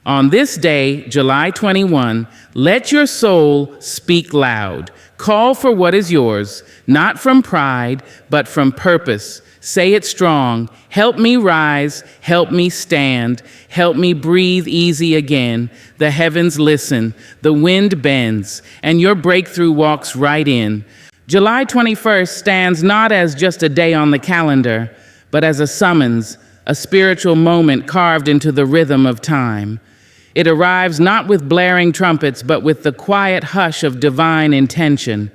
On this day, July 21, let your soul speak loud. Call for what is yours, not from pride, but from purpose. Say it strong. Help me rise. Help me stand. Help me breathe easy again. The heavens listen. The wind bends, and your breakthrough walks right in. July 21st stands not as just a day on the calendar, but as a summons, a spiritual moment carved into the rhythm of time. It arrives not with blaring trumpets, but with the quiet hush of divine intention.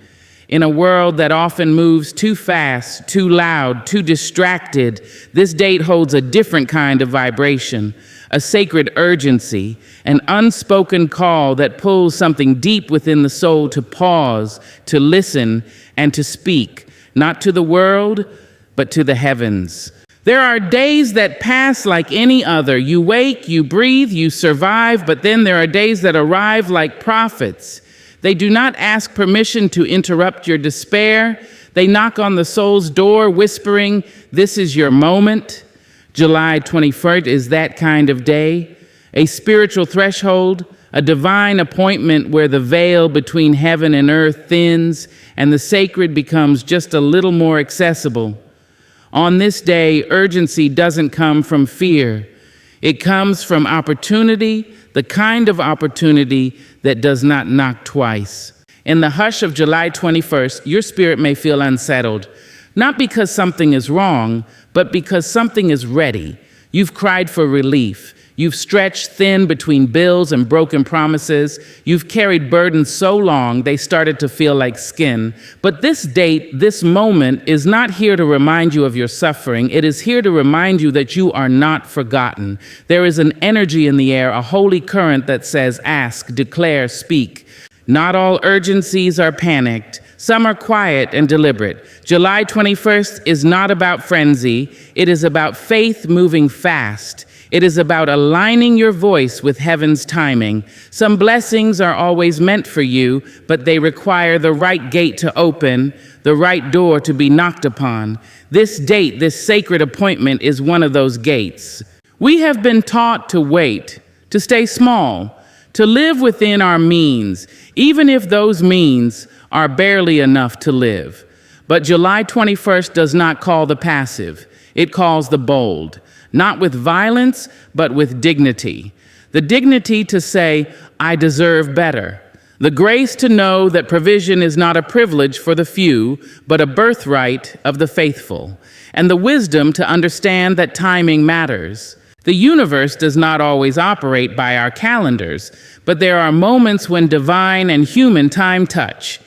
In a world that often moves too fast, too loud, too distracted, this date holds a different kind of vibration, a sacred urgency, an unspoken call that pulls something deep within the soul to pause, to listen, and to speak, not to the world, but to the heavens. There are days that pass like any other. You wake, you breathe, you survive, but then there are days that arrive like prophets. They do not ask permission to interrupt your despair. They knock on the soul's door, whispering, "This is your moment." July 21st is that kind of day, a spiritual threshold, a divine appointment where the veil between heaven and earth thins and the sacred becomes just a little more accessible. On this day, urgency doesn't come from fear. It comes from opportunity, the kind of opportunity that does not knock twice. In the hush of July 21st, your spirit may feel unsettled, not because something is wrong, but because something is ready. You've cried for relief. You've stretched thin between bills and broken promises. You've carried burdens so long they started to feel like skin. But this date, this moment, is not here to remind you of your suffering. It is here to remind you that you are not forgotten. There is an energy in the air, a holy current that says, ask, declare, speak. Not all urgencies are panicked. Some are quiet and deliberate. July 21st is not about frenzy. It is about faith moving fast. It is about aligning your voice with heaven's timing. Some blessings are always meant for you, but they require the right gate to open, the right door to be knocked upon. This date, this sacred appointment, is one of those gates. We have been taught to wait, to stay small, to live within our means, even if those means are barely enough to live. But July 21st does not call the passive. It calls the bold. Not with violence, but with dignity. The dignity to say, I deserve better. The grace to know that provision is not a privilege for the few, but a birthright of the faithful. And the wisdom to understand that timing matters. The universe does not always operate by our calendars, but there are moments when divine and human time touch.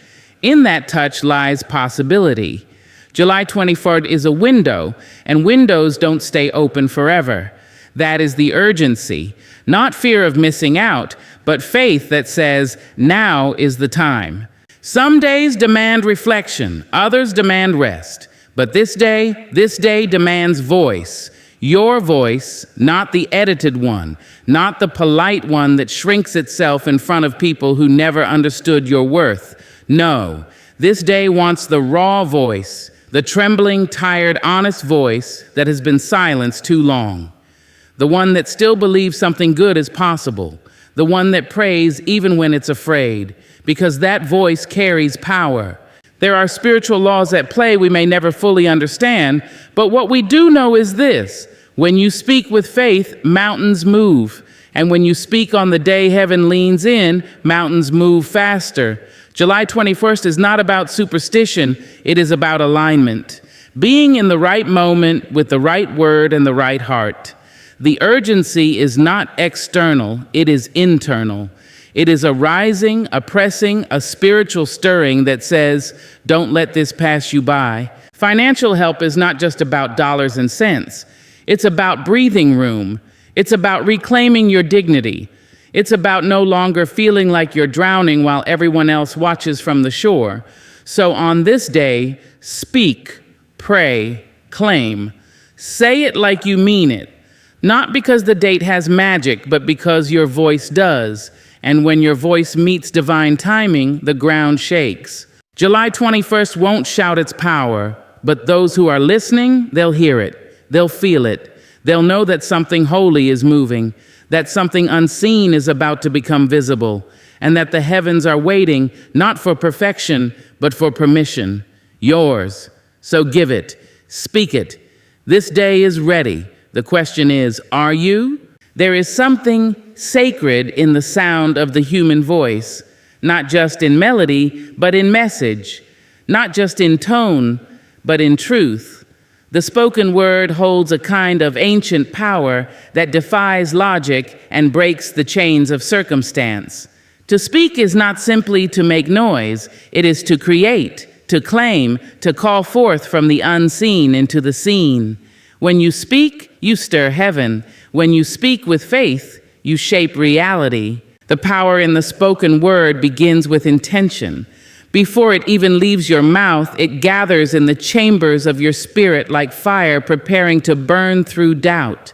In that touch lies possibility. July 24th is a window, and windows don't stay open forever. That is the urgency, not fear of missing out, but faith that says, now is the time. Some days demand reflection, others demand rest, but this day demands voice. Your voice, not the edited one, not the polite one that shrinks itself in front of people who never understood your worth. No, this day wants the raw voice, the trembling, tired, honest voice that has been silenced too long. The one that still believes something good is possible. The one that prays even when it's afraid, because that voice carries power. There are spiritual laws at play we may never fully understand, but what we do know is this: when you speak with faith, mountains move. And when you speak on the day heaven leans in, mountains move faster. July 21st is not about superstition, it is about alignment. Being in the right moment with the right word and the right heart. The urgency is not external, it is internal. It is a rising, a pressing, a spiritual stirring that says, don't let this pass you by. Financial help is not just about dollars and cents. It's about breathing room. It's about reclaiming your dignity. It's about no longer feeling like you're drowning while everyone else watches from the shore. So on this day, speak, pray, claim. Say it like you mean it. Not because the date has magic, but because your voice does. And when your voice meets divine timing, the ground shakes. July 21st won't shout its power, but those who are listening, they'll hear it. They'll feel it. They'll know that something holy is moving. that something unseen is about to become visible, and that the heavens are waiting not for perfection, but for permission. Yours. So give it. Speak it. This day is ready. The question is, are you? There is something sacred in the sound of the human voice, not just in melody, but in message, not just in tone, but in truth. The spoken word holds a kind of ancient power that defies logic and breaks the chains of circumstance. To speak is not simply to make noise, it is to create, to claim, to call forth from the unseen into the seen. When you speak, you stir heaven. When you speak with faith, you shape reality. The power in the spoken word begins with intention. Before it even leaves your mouth, it gathers in the chambers of your spirit like fire preparing to burn through doubt.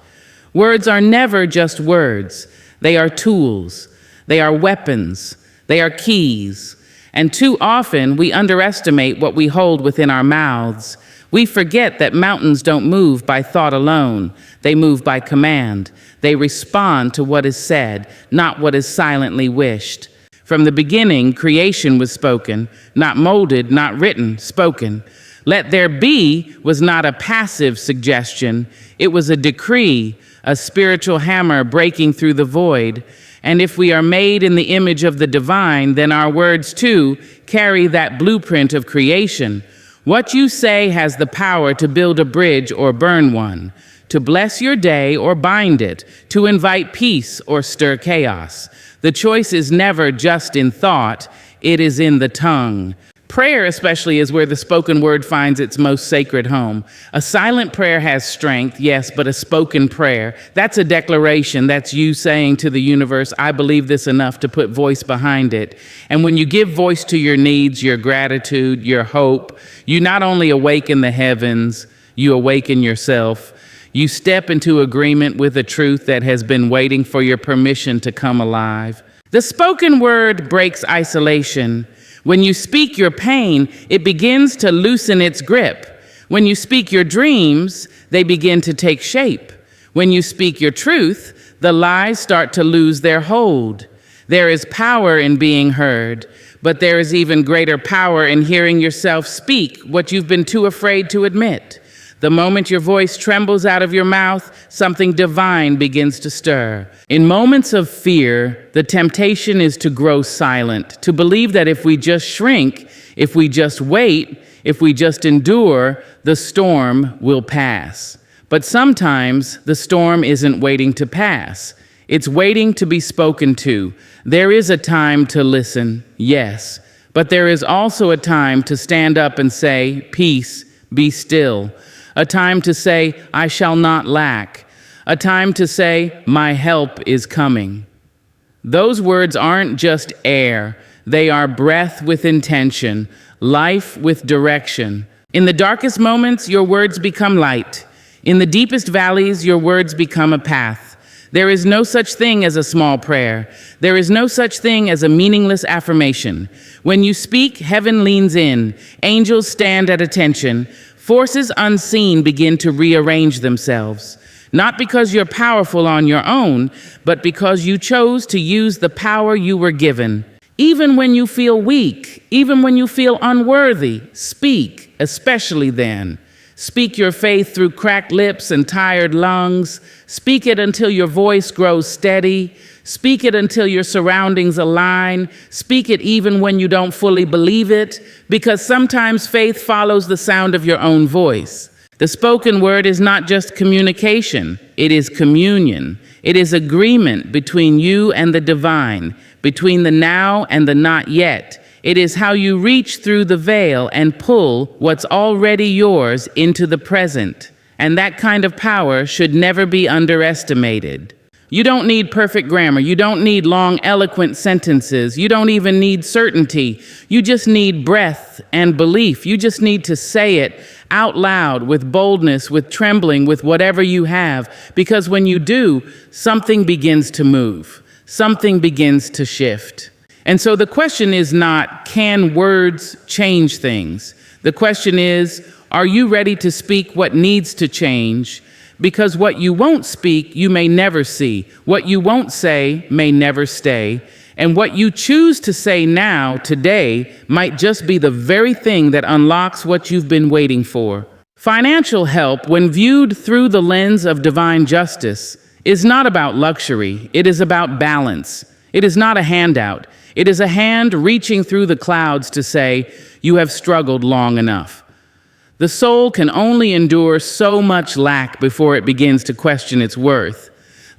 Words are never just words. They are tools. They are weapons. They are keys. And too often, we underestimate what we hold within our mouths. We forget that mountains don't move by thought alone. They move by command. They respond to what is said, not what is silently wished. From the beginning, creation was spoken, not molded, not written, spoken. Let there be was not a passive suggestion. It was a decree, a spiritual hammer breaking through the void. And if we are made in the image of the divine, then our words too carry that blueprint of creation. What you say has the power to build a bridge or burn one, to bless your day or bind it, to invite peace or stir chaos. The choice is never just in thought, it is in the tongue. Prayer especially is where the spoken word finds its most sacred home. A silent prayer has strength, yes, but a spoken prayer, that's a declaration. That's you saying to the universe, I believe this enough to put voice behind it. And when you give voice to your needs, your gratitude, your hope, you not only awaken the heavens, you awaken yourself. You step into agreement with a truth that has been waiting for your permission to come alive. The spoken word breaks isolation. When you speak your pain, it begins to loosen its grip. When you speak your dreams, they begin to take shape. When you speak your truth, the lies start to lose their hold. There is power in being heard, but there is even greater power in hearing yourself speak what you've been too afraid to admit. The moment your voice trembles out of your mouth, something divine begins to stir. In moments of fear, the temptation is to grow silent, to believe that if we just shrink, if we just wait, if we just endure, the storm will pass. But sometimes the storm isn't waiting to pass. It's waiting to be spoken to. There is a time to listen, yes, but there is also a time to stand up and say, peace, be still. A time to say, I shall not lack. A time to say, my help is coming. Those words aren't just air. They are breath with intention, life with direction. In the darkest moments, your words become light. In the deepest valleys, your words become a path. There is no such thing as a small prayer. There is no such thing as a meaningless affirmation. When you speak, heaven leans in. Angels stand at attention. Forces unseen begin to rearrange themselves, not because you're powerful on your own, but because you chose to use the power you were given. Even when you feel weak, even when you feel unworthy, speak, especially then. Speak your faith through cracked lips and tired lungs. Speak it until your voice grows steady. Speak it until your surroundings align. Speak it even when you don't fully believe it, because sometimes faith follows the sound of your own voice. The spoken word is not just communication, it is communion. It is agreement between you and the divine, between the now and the not yet. It is how you reach through the veil and pull what's already yours into the present. And that kind of power should never be underestimated. You don't need perfect grammar. You don't need long, eloquent sentences. You don't even need certainty. You just need breath and belief. You just need to say it out loud with boldness, with trembling, with whatever you have. Because when you do, something begins to move. Something begins to shift. And so the question is not, can words change things? The question is, are you ready to speak what needs to change? Because what you won't speak, you may never see. What you won't say may never stay. And what you choose to say now, today, might just be the very thing that unlocks what you've been waiting for. Financial help, when viewed through the lens of divine justice, is not about luxury. It is about balance. It is not a handout. It is a hand reaching through the clouds to say, "You have struggled long enough." The soul can only endure so much lack before it begins to question its worth.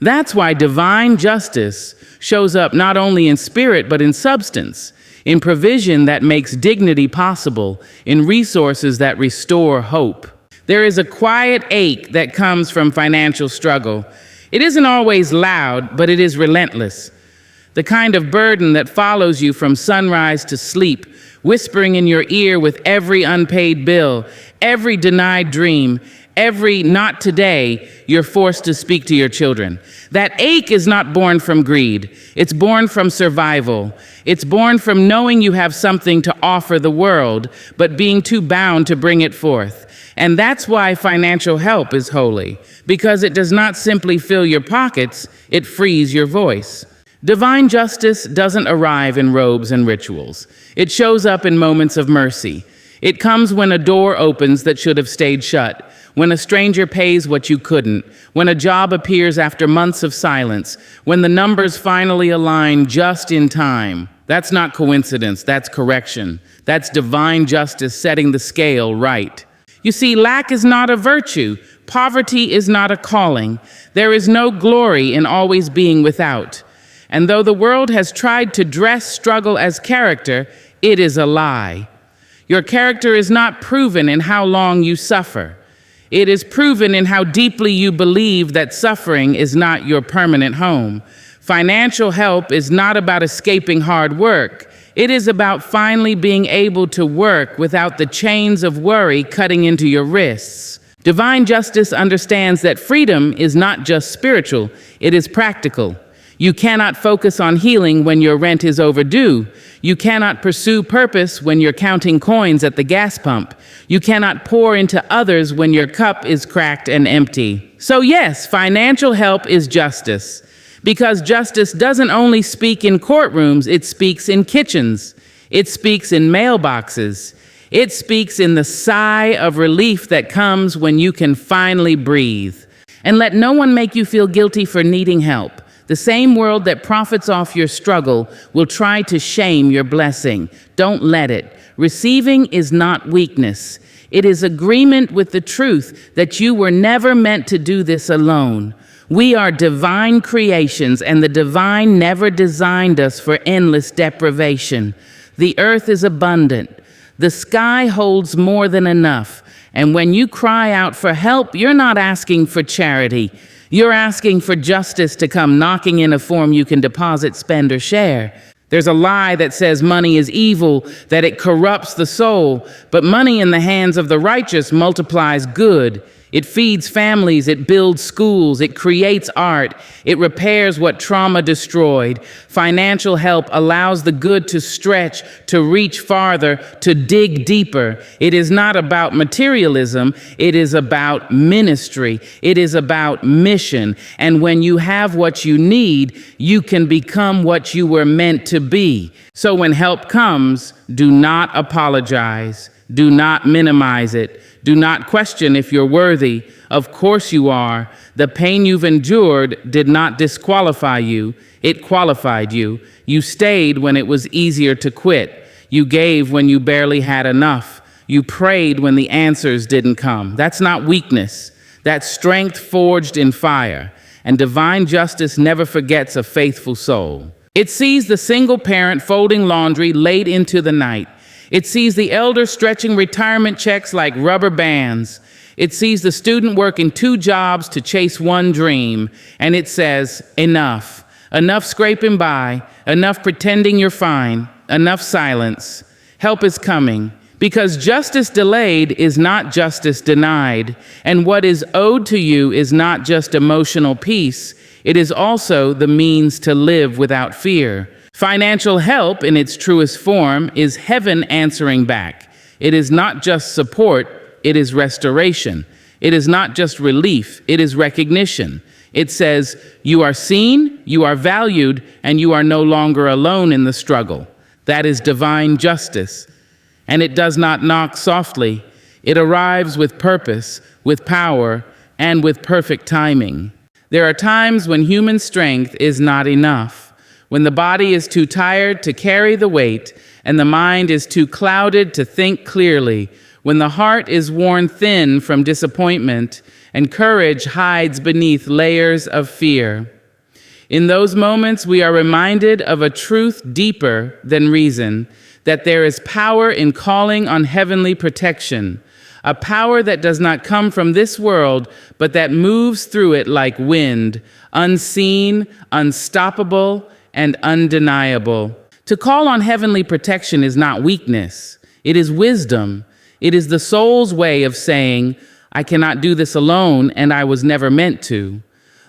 That's why divine justice shows up not only in spirit but in substance, in provision that makes dignity possible, in resources that restore hope. There is a quiet ache that comes from financial struggle. It isn't always loud, but it is relentless. The kind of burden that follows you from sunrise to sleep, whispering in your ear with every unpaid bill, every denied dream, every "not today" you're forced to speak to your children. That ache is not born from greed. It's born from survival. It's born from knowing you have something to offer the world, but being too bound to bring it forth. And that's why financial help is holy, because it does not simply fill your pockets, it frees your voice. Divine justice doesn't arrive in robes and rituals. It shows up in moments of mercy. It comes when a door opens that should have stayed shut, when a stranger pays what you couldn't, when a job appears after months of silence, when the numbers finally align just in time. That's not coincidence, that's correction. That's divine justice setting the scale right. You see, lack is not a virtue. Poverty is not a calling. There is no glory in always being without. And though the world has tried to dress struggle as character, it is a lie. Your character is not proven in how long you suffer. It is proven in how deeply you believe that suffering is not your permanent home. Financial help is not about escaping hard work. It is about finally being able to work without the chains of worry cutting into your wrists. Divine justice understands that freedom is not just spiritual, it is practical. You cannot focus on healing when your rent is overdue. You cannot pursue purpose when you're counting coins at the gas pump. You cannot pour into others when your cup is cracked and empty. So yes, financial help is justice. Because justice doesn't only speak in courtrooms, it speaks in kitchens. It speaks in mailboxes. It speaks in the sigh of relief that comes when you can finally breathe. And let no one make you feel guilty for needing help. The same world that profits off your struggle will try to shame your blessing. Don't let it. Receiving is not weakness. It is agreement with the truth that you were never meant to do this alone. We are divine creations, and the divine never designed us for endless deprivation. The earth is abundant. The sky holds more than enough. And when you cry out for help, you're not asking for charity. You're asking for justice to come knocking in a form you can deposit, spend, or share. There's a lie that says money is evil, that it corrupts the soul, but money in the hands of the righteous multiplies good. It feeds families, it builds schools, it creates art, it repairs what trauma destroyed. Financial help allows the good to stretch, to reach farther, to dig deeper. It is not about materialism, it is about ministry. It is about mission. And when you have what you need, you can become what you were meant to be. So when help comes, do not apologize. Do not minimize it. Do not question if you're worthy. Of course you are. The pain you've endured did not disqualify you. It qualified you. You stayed when it was easier to quit. You gave when you barely had enough. You prayed when the answers didn't come. That's not weakness. That's strength forged in fire. And divine justice never forgets a faithful soul. It sees the single parent folding laundry late into the night. It sees the elder stretching retirement checks like rubber bands. It sees the student working 2 jobs to chase one dream. And it says, enough. Enough scraping by. Enough pretending you're fine. Enough silence. Help is coming. Because justice delayed is not justice denied. And what is owed to you is not just emotional peace. It is also the means to live without fear. Financial help, in its truest form, is heaven answering back. It is not just support, it is restoration. It is not just relief, it is recognition. It says, you are seen, you are valued, and you are no longer alone in the struggle. That is divine justice. And it does not knock softly. It arrives with purpose, with power, and with perfect timing. There are times when human strength is not enough, when the body is too tired to carry the weight, and the mind is too clouded to think clearly, when the heart is worn thin from disappointment, and courage hides beneath layers of fear. In those moments, we are reminded of a truth deeper than reason, that there is power in calling on heavenly protection, a power that does not come from this world, but that moves through it like wind, unseen, unstoppable, and undeniable. To call on heavenly protection is not weakness. It is wisdom. It is the soul's way of saying, I cannot do this alone, and I was never meant to.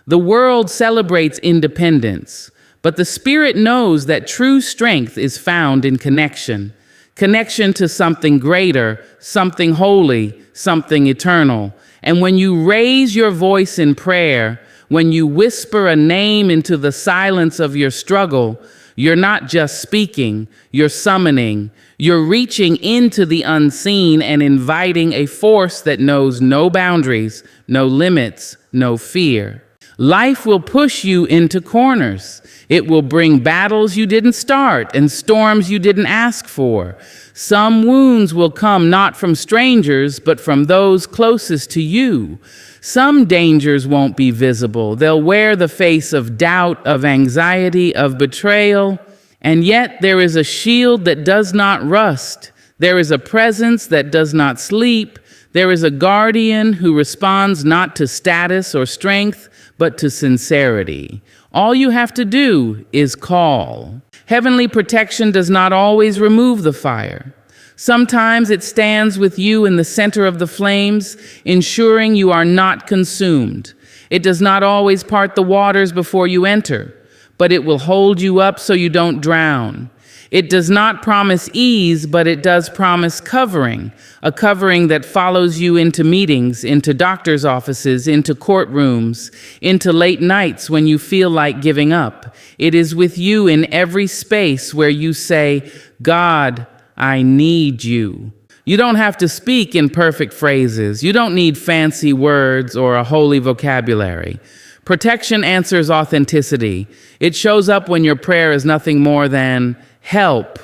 The world celebrates independence, but the Spirit knows that true strength is found in connection. Connection to something greater, something holy, something eternal. And when you raise your voice in prayer, when you whisper a name into the silence of your struggle, you're not just speaking, you're summoning. You're reaching into the unseen and inviting a force that knows no boundaries, no limits, no fear. Life will push you into corners. It will bring battles you didn't start and storms you didn't ask for. Some wounds will come not from strangers, but from those closest to you. Some dangers won't be visible. They'll wear the face of doubt, of anxiety, of betrayal. And yet there is a shield that does not rust. There is a presence that does not sleep. There is a guardian who responds not to status or strength, but to sincerity. All you have to do is call. Heavenly protection does not always remove the fire. Sometimes it stands with you in the center of the flames, ensuring you are not consumed. It does not always part the waters before you enter, but it will hold you up so you don't drown. It does not promise ease, but it does promise covering, a covering that follows you into meetings, into doctor's offices, into courtrooms, into late nights when you feel like giving up. It is with you in every space where you say, God, I need you. You don't have to speak in perfect phrases. You don't need fancy words or a holy vocabulary. Protection answers authenticity. It shows up when your prayer is nothing more than help.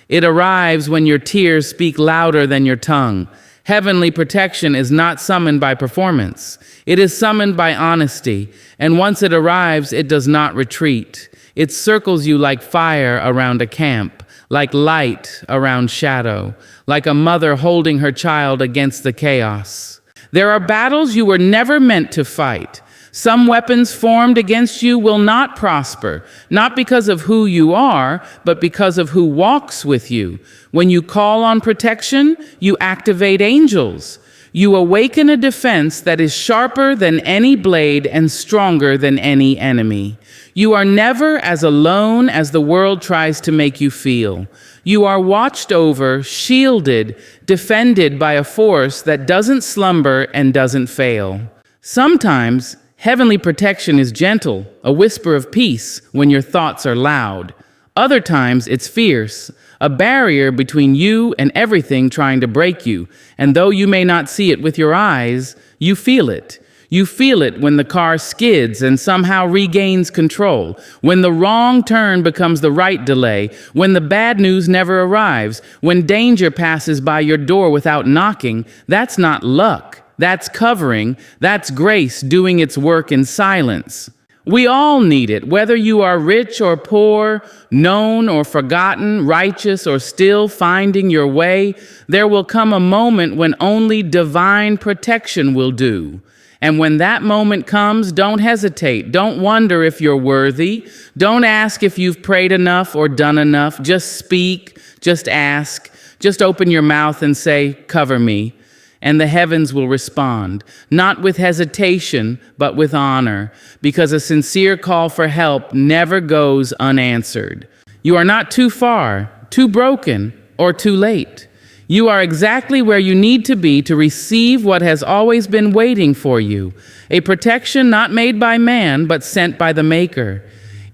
It arrives when your tears speak louder than your tongue. Heavenly protection is not summoned by performance. It is summoned by honesty. And once it arrives, it does not retreat. It circles you like fire around a camp, like light around shadow, like a mother holding her child against the chaos. There are battles you were never meant to fight. Some weapons formed against you will not prosper, not because of who you are, but because of who walks with you. When you call on protection, you activate angels. You awaken a defense that is sharper than any blade and stronger than any enemy. You are never as alone as the world tries to make you feel. You are watched over, shielded, defended by a force that doesn't slumber and doesn't fail. Sometimes, heavenly protection is gentle, a whisper of peace when your thoughts are loud. Other times, it's fierce, a barrier between you and everything trying to break you. And though you may not see it with your eyes, you feel it. You feel it when the car skids and somehow regains control, when the wrong turn becomes the right delay, when the bad news never arrives, when danger passes by your door without knocking. That's not luck. That's covering. That's grace doing its work in silence. We all need it, whether you are rich or poor, known or forgotten, righteous or still finding your way. There will come a moment when only divine protection will do. And when that moment comes, don't hesitate. Don't wonder if you're worthy. Don't ask if you've prayed enough or done enough. Just speak, just ask, just open your mouth and say, cover me. And the heavens will respond, not with hesitation, but with honor, because a sincere call for help never goes unanswered. You are not too far, too broken, or too late. You are exactly where you need to be to receive what has always been waiting for you, a protection not made by man, but sent by the Maker.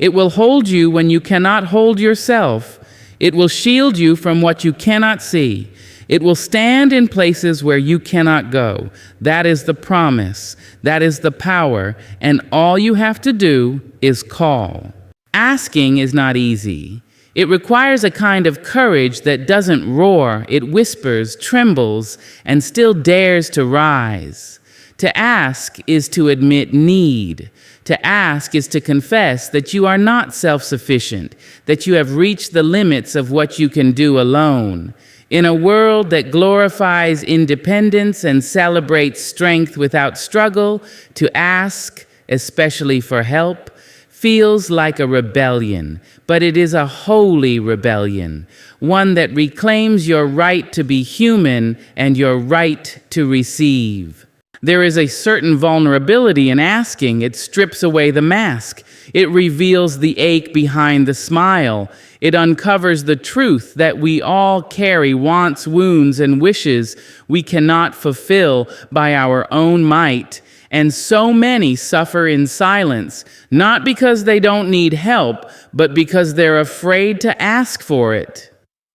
It will hold you when you cannot hold yourself. It will shield you from what you cannot see. It will stand in places where you cannot go. That is the promise. That is the power. And all you have to do is call. Asking is not easy. It requires a kind of courage that doesn't roar. It whispers, trembles, and still dares to rise. To ask is to admit need. To ask is to confess that you are not self-sufficient, that you have reached the limits of what you can do alone. In a world that glorifies independence and celebrates strength without struggle, to ask, especially for help, feels like a rebellion, but it is a holy rebellion, one that reclaims your right to be human and your right to receive. There is a certain vulnerability in asking. It strips away the mask. It reveals the ache behind the smile. It uncovers the truth that we all carry wants, wounds, and wishes we cannot fulfill by our own might. And so many suffer in silence, not because they don't need help, but because they're afraid to ask for it.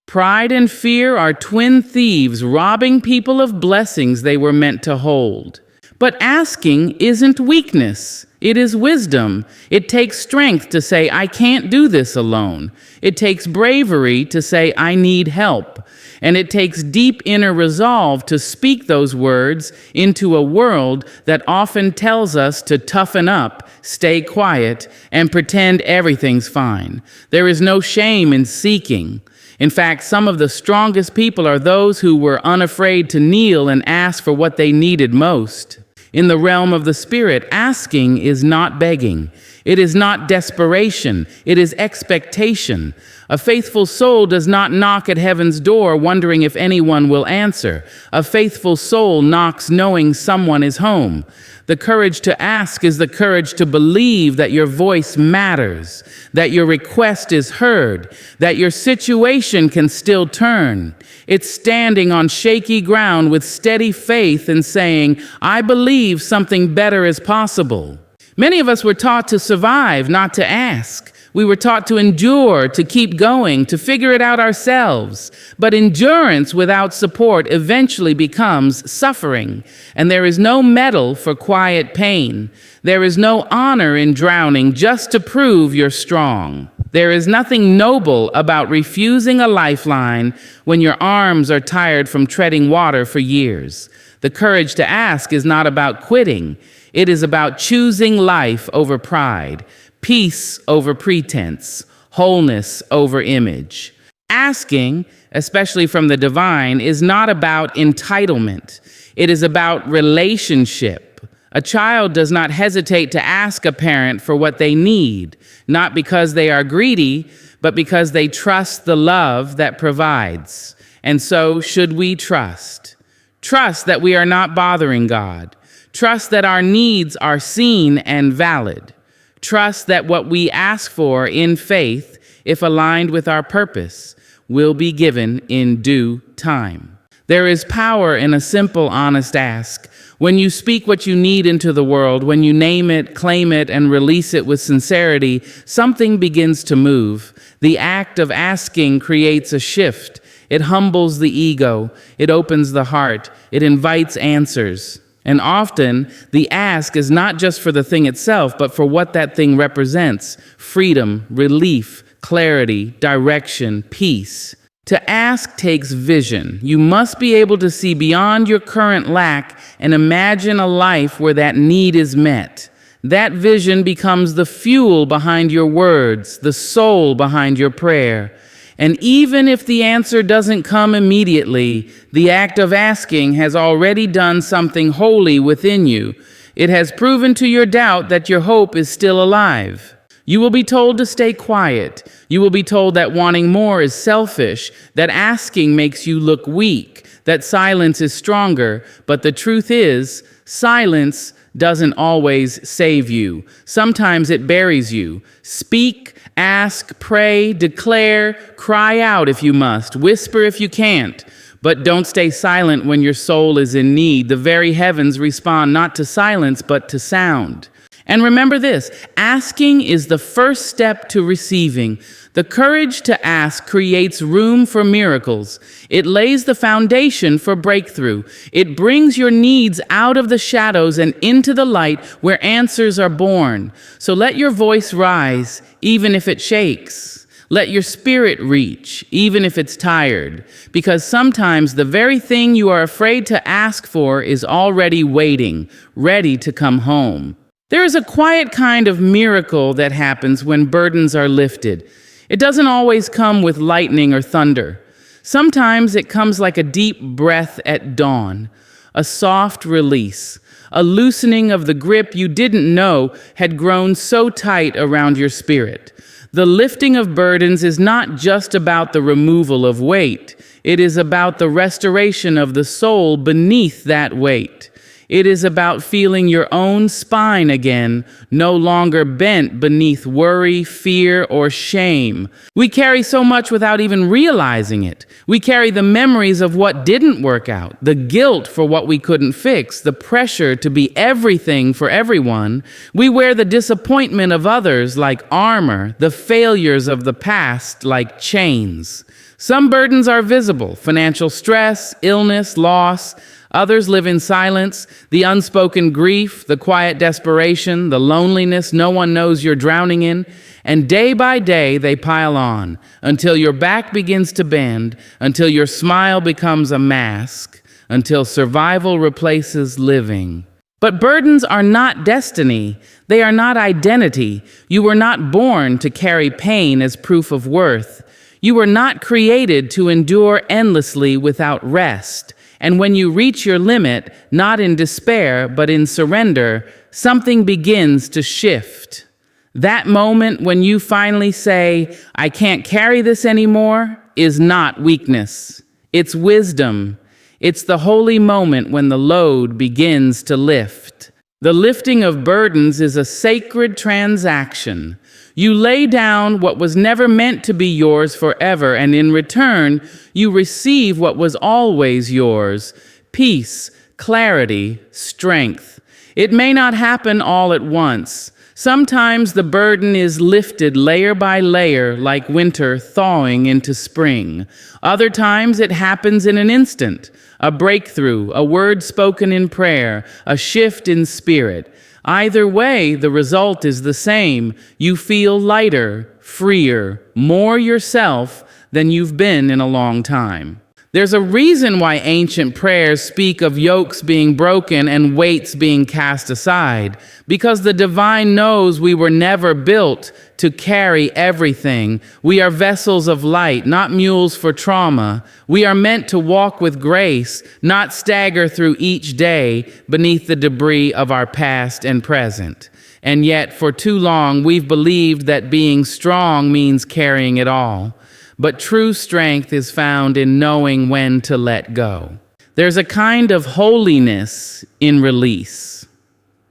Pride and fear are twin thieves robbing people of blessings they were meant to hold. But asking isn't weakness. It is wisdom. It takes strength to say, I can't do this alone. It takes bravery to say, I need help. And it takes deep inner resolve to speak those words into a world that often tells us to toughen up, stay quiet, and pretend everything's fine. There is no shame in seeking. In fact, some of the strongest people are those who were unafraid to kneel and ask for what they needed most. In the realm of the Spirit, asking is not begging. It is not desperation. It is expectation. A faithful soul does not knock at heaven's door wondering if anyone will answer. A faithful soul knocks knowing someone is home. The courage to ask is the courage to believe that your voice matters, that your request is heard, that your situation can still turn. It's standing on shaky ground with steady faith and saying, I believe something better is possible. Many of us were taught to survive, not to ask. We were taught to endure, to keep going, to figure it out ourselves. But endurance without support eventually becomes suffering. And there is no medal for quiet pain. There is no honor in drowning just to prove you're strong. There is nothing noble about refusing a lifeline when your arms are tired from treading water for years. The courage to ask is not about quitting. It is about choosing life over pride, peace over pretense, wholeness over image. Asking, especially from the divine, is not about entitlement. It is about relationship. A child does not hesitate to ask a parent for what they need, not because they are greedy, but because they trust the love that provides. And so should we trust? Trust that we are not bothering God. Trust that our needs are seen and valid. Trust that what we ask for in faith, if aligned with our purpose, will be given in due time. There is power in a simple, honest ask. When you speak what you need into the world, when you name it, claim it, and release it with sincerity, something begins to move. The act of asking creates a shift. It humbles the ego. It opens the heart. It invites answers. And often, the ask is not just for the thing itself, but for what that thing represents: freedom, relief, clarity, direction, peace. To ask takes vision. You must be able to see beyond your current lack and imagine a life where that need is met. That vision becomes the fuel behind your words, the soul behind your prayer. And even if the answer doesn't come immediately, the act of asking has already done something holy within you. It has proven to your doubt that your hope is still alive. You will be told to stay quiet. You will be told that wanting more is selfish, that asking makes you look weak, that silence is stronger. But the truth is, silence doesn't always save you. Sometimes it buries you. Speak, ask, pray, declare, cry out if you must, whisper if you can't. But don't stay silent when your soul is in need. The very heavens respond not to silence, but to sound. And remember this, asking is the first step to receiving. The courage to ask creates room for miracles. It lays the foundation for breakthrough. It brings your needs out of the shadows and into the light where answers are born. So let your voice rise, even if it shakes. Let your spirit reach, even if it's tired. Because sometimes the very thing you are afraid to ask for is already waiting, ready to come home. There is a quiet kind of miracle that happens when burdens are lifted. It doesn't always come with lightning or thunder. Sometimes it comes like a deep breath at dawn, a soft release, a loosening of the grip you didn't know had grown so tight around your spirit. The lifting of burdens is not just about the removal of weight. It is about the restoration of the soul beneath that weight. It is about feeling your own spine again, no longer bent beneath worry, fear, or shame. We carry so much without even realizing it. We carry the memories of what didn't work out, the guilt for what we couldn't fix, the pressure to be everything for everyone. We wear the disappointment of others like armor, the failures of the past like chains. Some burdens are visible: financial stress, illness, loss. Others live in silence, the unspoken grief, the quiet desperation, the loneliness no one knows you're drowning in. And day by day, they pile on until your back begins to bend, until your smile becomes a mask, until survival replaces living. But burdens are not destiny. They are not identity. You were not born to carry pain as proof of worth. You were not created to endure endlessly without rest. And when you reach your limit, not in despair, but in surrender, something begins to shift. That moment when you finally say, "I can't carry this anymore," is not weakness. It's wisdom. It's the holy moment when the load begins to lift. The lifting of burdens is a sacred transaction. You lay down what was never meant to be yours forever, and in return, you receive what was always yours: peace, clarity, strength. It may not happen all at once. Sometimes the burden is lifted layer by layer, like winter thawing into spring. Other times it happens in an instant: a breakthrough, a word spoken in prayer, a shift in spirit. Either way, the result is the same. You feel lighter, freer, more yourself than you've been in a long time. There's a reason why ancient prayers speak of yokes being broken and weights being cast aside, because the divine knows we were never built to carry everything. We are vessels of light, not mules for trauma. We are meant to walk with grace, not stagger through each day beneath the debris of our past and present. And yet, for too long, we've believed that being strong means carrying it all. But true strength is found in knowing when to let go. There's a kind of holiness in release.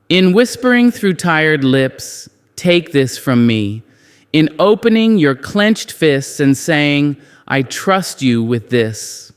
In whispering through tired lips, "Take this from me." In opening your clenched fists and saying, "I trust you with this."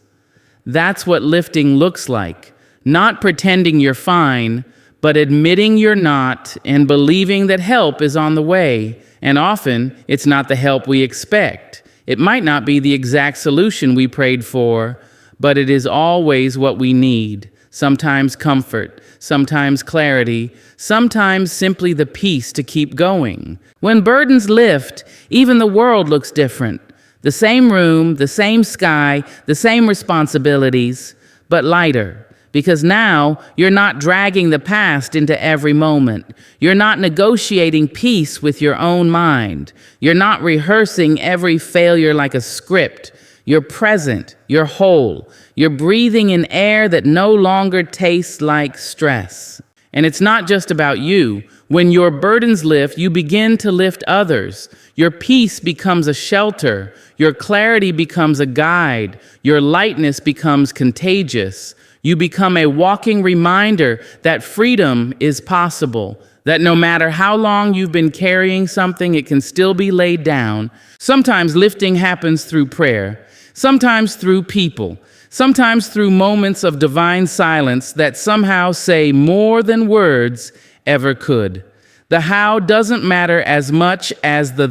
That's what lifting looks like. Not pretending you're fine, but admitting you're not and believing that help is on the way. And often, it's not the help we expect. It might not be the exact solution we prayed for, but it is always what we need. Sometimes comfort, sometimes clarity, sometimes simply the peace to keep going. When burdens lift, even the world looks different. The same room, the same sky, the same responsibilities, but lighter. Because now you're not dragging the past into every moment. You're not negotiating peace with your own mind. You're not rehearsing every failure like a script. You're present. You're whole. You're breathing in air that no longer tastes like stress. And it's not just about you. When your burdens lift, you begin to lift others. Your peace becomes a shelter. Your clarity becomes a guide. Your lightness becomes contagious. You become a walking reminder that freedom is possible, that no matter how long you've been carrying something, it can still be laid down. Sometimes lifting happens through prayer, sometimes through people, sometimes through moments of divine silence that somehow say more than words ever could. The how doesn't matter as much as the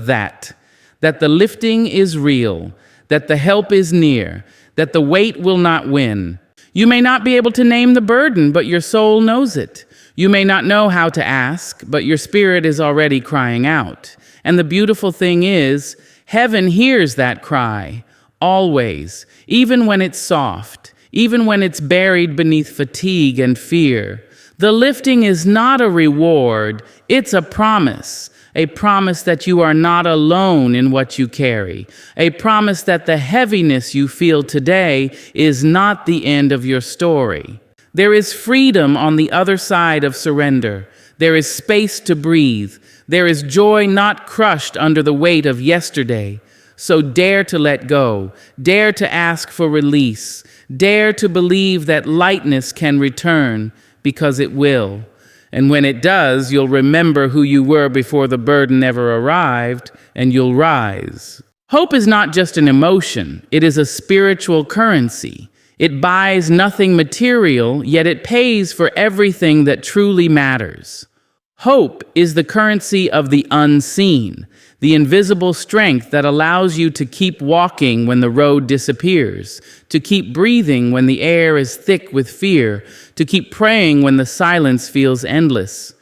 that the lifting is real, that the help is near, that the weight will not win. You may not be able to name the burden, but your soul knows it. You may not know how to ask, but your spirit is already crying out. And the beautiful thing is, heaven hears that cry, always, even when it's soft, even when it's buried beneath fatigue and fear. The lifting is not a reward, it's a promise that you are not alone in what you carry, a promise that the heaviness you feel today is not the end of your story. There is freedom on the other side of surrender. There is space to breathe. There is joy not crushed under the weight of yesterday. So dare to let go. Dare to ask for release. Dare to believe that lightness can return, because it will. And when it does, you'll remember who you were before the burden ever arrived, and you'll rise. Hope is not just an emotion. It is a spiritual currency. It buys nothing material, yet it pays for everything that truly matters. Hope is the currency of the unseen, the invisible strength that allows you to keep walking when the road disappears, to keep breathing when the air is thick with fear, to keep praying when the silence feels endless.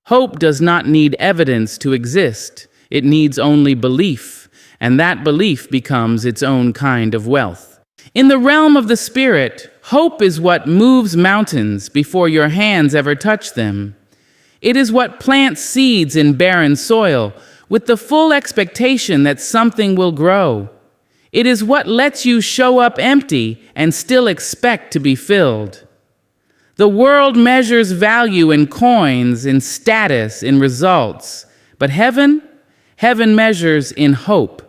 Hope does not need evidence to exist. It needs only belief, and that belief becomes its own kind of wealth. In the realm of the spirit, hope is what moves mountains before your hands ever touch them. It is what plants seeds in barren soil with the full expectation that something will grow. It is what lets you show up empty and still expect to be filled. The world measures value in coins, in status, in results. But heaven measures in hope.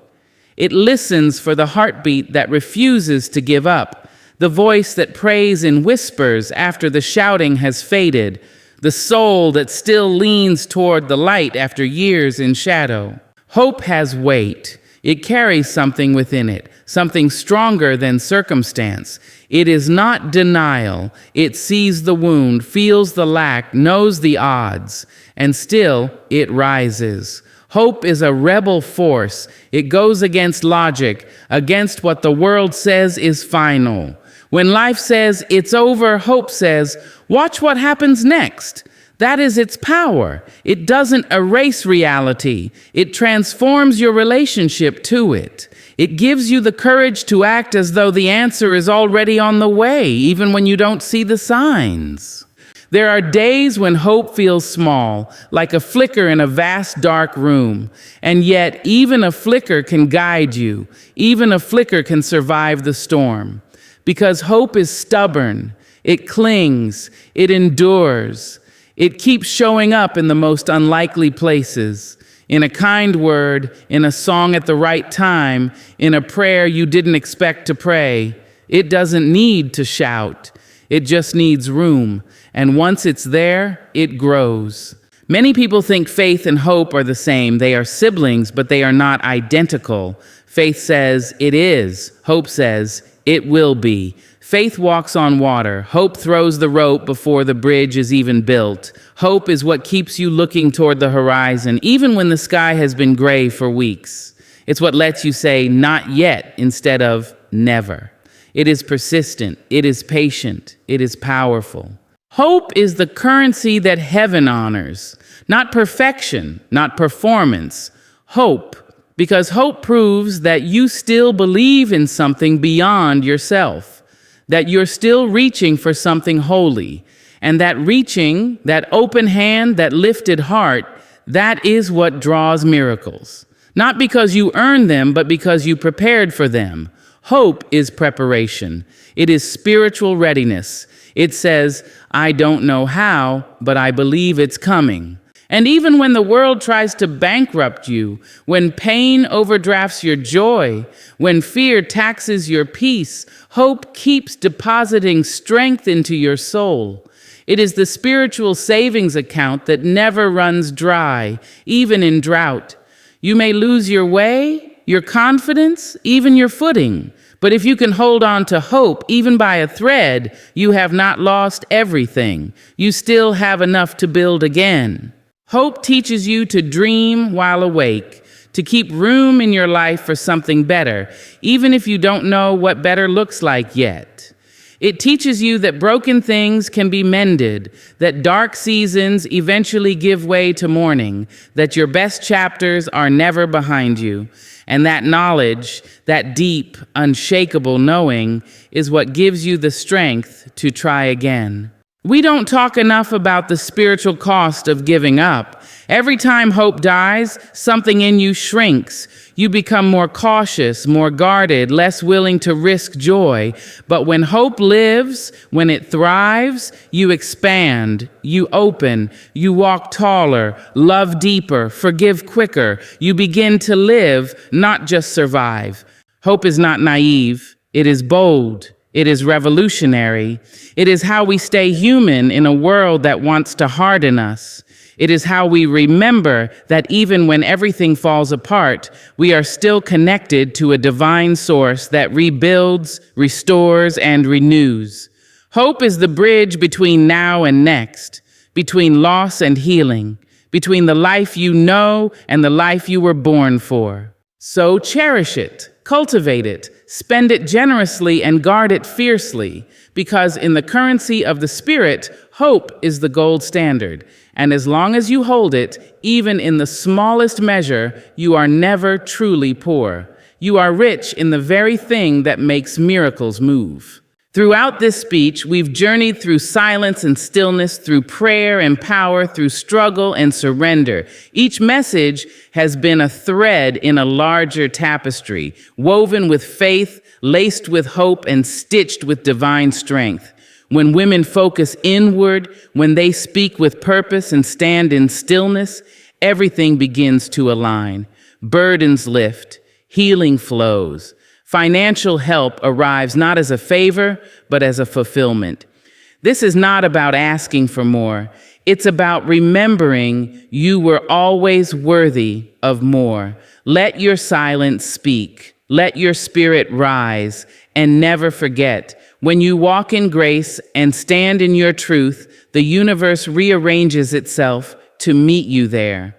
It listens for the heartbeat that refuses to give up, the voice that prays in whispers after the shouting has faded, the soul that still leans toward the light after years in shadow. Hope has weight. It carries something within it, something stronger than circumstance. It is not denial. It sees the wound, feels the lack, knows the odds, and still it rises. Hope is a rebel force. It goes against logic, against what the world says is final. When life says it's over, hope says, watch what happens next. That is its power. It doesn't erase reality. It transforms your relationship to it. It gives you the courage to act as though the answer is already on the way, even when you don't see the signs. There are days when hope feels small, like a flicker in a vast dark room. And yet, even a flicker can guide you. Even a flicker can survive the storm. Because hope is stubborn, it clings, it endures, it keeps showing up in the most unlikely places, in a kind word, in a song at the right time, in a prayer you didn't expect to pray. It doesn't need to shout, it just needs room, and once it's there, it grows. Many people think faith and hope are the same. They are siblings, but they are not identical. Faith says it is, hope says it will be. Faith walks on water. Hope throws the rope before the bridge is even built. Hope is what keeps you looking toward the horizon, even when the sky has been gray for weeks. It's what lets you say not yet instead of never. It is persistent. It is patient. It is powerful. Hope is the currency that heaven honors. Not perfection, not performance. Hope. Because hope proves that you still believe in something beyond yourself, that you're still reaching for something holy, and that reaching, that open hand, that lifted heart, that is what draws miracles. Not because you earned them, but because you prepared for them. Hope is preparation. It is spiritual readiness. It says, I don't know how, but I believe it's coming. And even when the world tries to bankrupt you, when pain overdrafts your joy, when fear taxes your peace, hope keeps depositing strength into your soul. It is the spiritual savings account that never runs dry, even in drought. You may lose your way, your confidence, even your footing. But if you can hold on to hope, even by a thread, you have not lost everything. You still have enough to build again. Hope teaches you to dream while awake, to keep room in your life for something better, even if you don't know what better looks like yet. It teaches you that broken things can be mended, that dark seasons eventually give way to morning, that your best chapters are never behind you. And that knowledge, that deep, unshakable knowing, is what gives you the strength to try again. We don't talk enough about the spiritual cost of giving up. Every time hope dies, something in you shrinks. You become more cautious, more guarded, less willing to risk joy. But when hope lives, when it thrives, you expand, you open, you walk taller, love deeper, forgive quicker. You begin to live, not just survive. Hope is not naive. It is bold. It is revolutionary. It is how we stay human in a world that wants to harden us. It is how we remember that even when everything falls apart, we are still connected to a divine source that rebuilds, restores, and renews. Hope is the bridge between now and next, between loss and healing, between the life you know and the life you were born for. So cherish it, cultivate it, spend it generously, and guard it fiercely, because in the currency of the Spirit, hope is the gold standard. And as long as you hold it, even in the smallest measure, you are never truly poor. You are rich in the very thing that makes miracles move. Throughout this speech, we've journeyed through silence and stillness, through prayer and power, through struggle and surrender. Each message has been a thread in a larger tapestry, woven with faith, laced with hope, and stitched with divine strength. When women focus inward, when they speak with purpose and stand in stillness, everything begins to align. Burdens lift, healing flows. Financial help arrives not as a favor, but as a fulfillment. This is not about asking for more. It's about remembering you were always worthy of more. Let your silence speak. Let your spirit rise, and never forget, when you walk in grace and stand in your truth, the universe rearranges itself to meet you there.